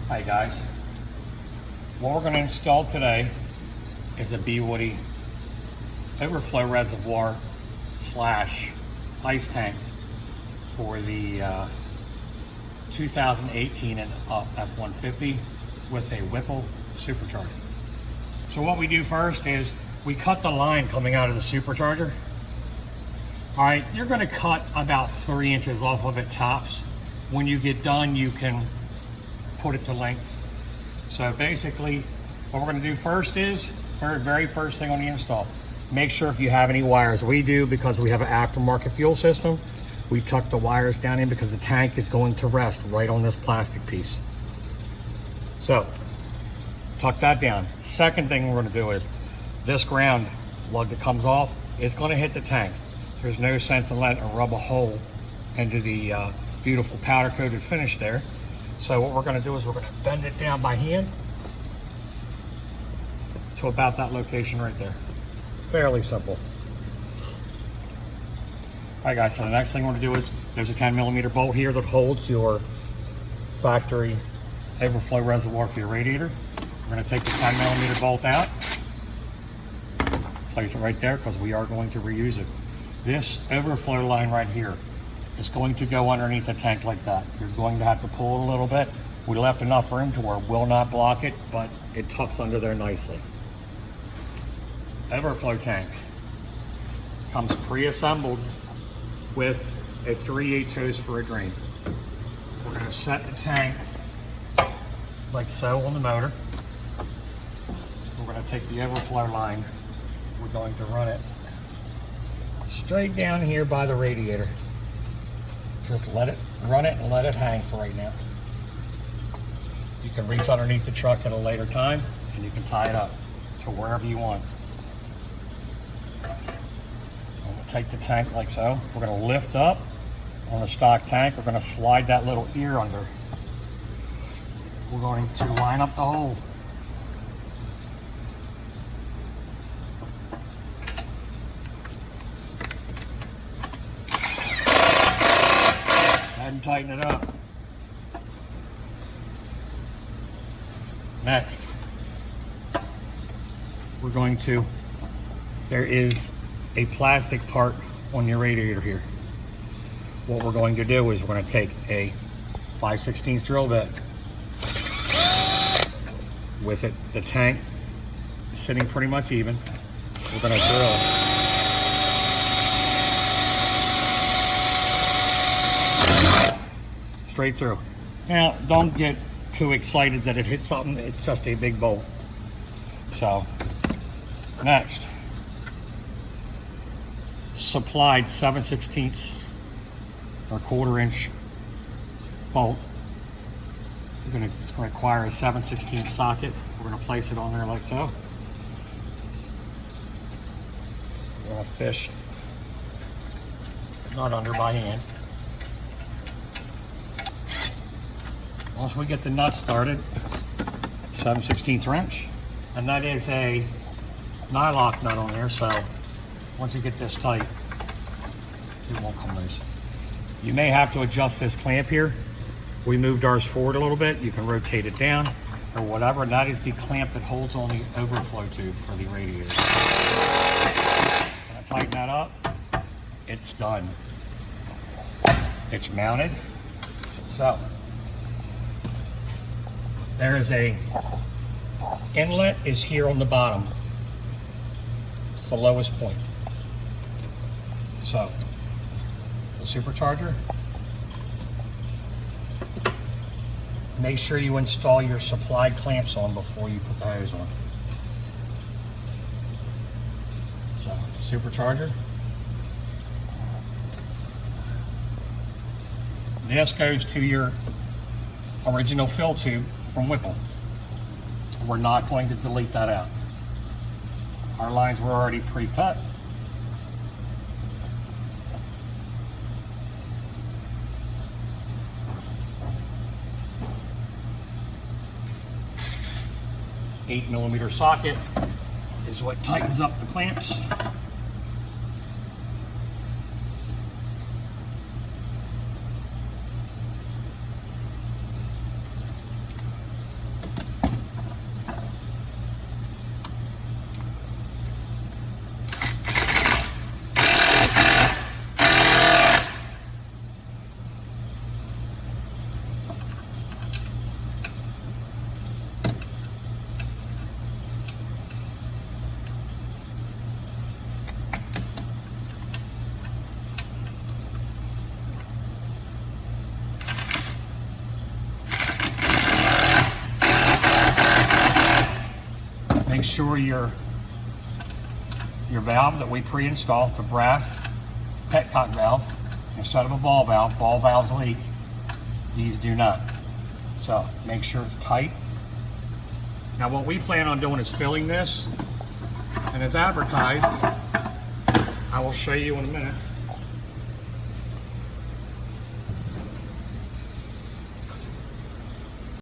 Hi guys, what we're going to install today is a BWoody overflow reservoir slash ice tank for the 2018 and up F150 with a Whipple supercharger. So what we do first is we cut the line coming out of the supercharger. All right, you're going to cut about 3 inches off of it tops. When you get done, you can put it to length. So basically what we're going to do first is, very first thing on the install, make sure if you have any wires. We do, because we have an aftermarket fuel system, we tuck the wires down in because the tank is going to rest right on this plastic piece. So tuck that down. Second thing we're going to do is this ground lug that comes off is going to hit the tank. There's no sense in letting it rub a hole into the beautiful powder coated finish there. So what we're going to do is we're going to bend it down by hand to about that location right there. Fairly simple. All right guys, so the next thing we're going to do is there's a 10mm bolt here that holds your factory overflow reservoir for your radiator. We're going to take the 10mm bolt out, place it right there because we are going to reuse it. This overflow line right here is going to go underneath the tank like that. You're going to have to pull it a little bit. We left enough room to where it will not block it, but it tucks under there nicely. Overflow tank comes pre-assembled with a 3/8 hose for a drain. We're going to set the tank like so on the motor. We're going to take the overflow line. We're going to run it straight down here by the radiator. Just let it run it and let it hang for right now. You can reach underneath the truck at a later time and you can tie it up to wherever you want. I'm going to take the tank like so. We're going to lift up on the stock tank. We're going to slide that little ear under. We're going to line up the hole. And tighten it up. Next, we're going to, there is a plastic part on your radiator here. What we're going to do is we're going to take a 5/16 drill bit with it, the tank sitting pretty much even. We're going to drill straight through. Now, don't get too excited that it hit something. It's just a big bolt. So, next, supplied 7/16 or 1/4 inch bolt. We're going to require a 7/16 socket. We're going to place it on there like so. We're going to fish, not under by hand. Once we get the nut started, 7/16 wrench, and that is a nylock nut on there, so once you get this tight, it won't come loose. You may have to adjust this clamp here. We moved ours forward a little bit. You can rotate it down or whatever, and that is the clamp that holds on the overflow tube for the radiator. When I tighten that up, it's done. It's mounted. So there is a inlet is here on the bottom. It's the lowest point. So the supercharger, make sure you install your supplied clamps on before you put the hose on. So supercharger. This goes to your original fill tube from Whipple. We're not going to delete that out. Our lines were already pre-cut. An 8mm socket is what tightens up the clamps. sure your valve that we pre-installed, the brass petcock valve, instead of a ball valves leak. These do not. So make sure it's tight. Now what we plan on doing is filling this, and as advertised, I will show you in a minute.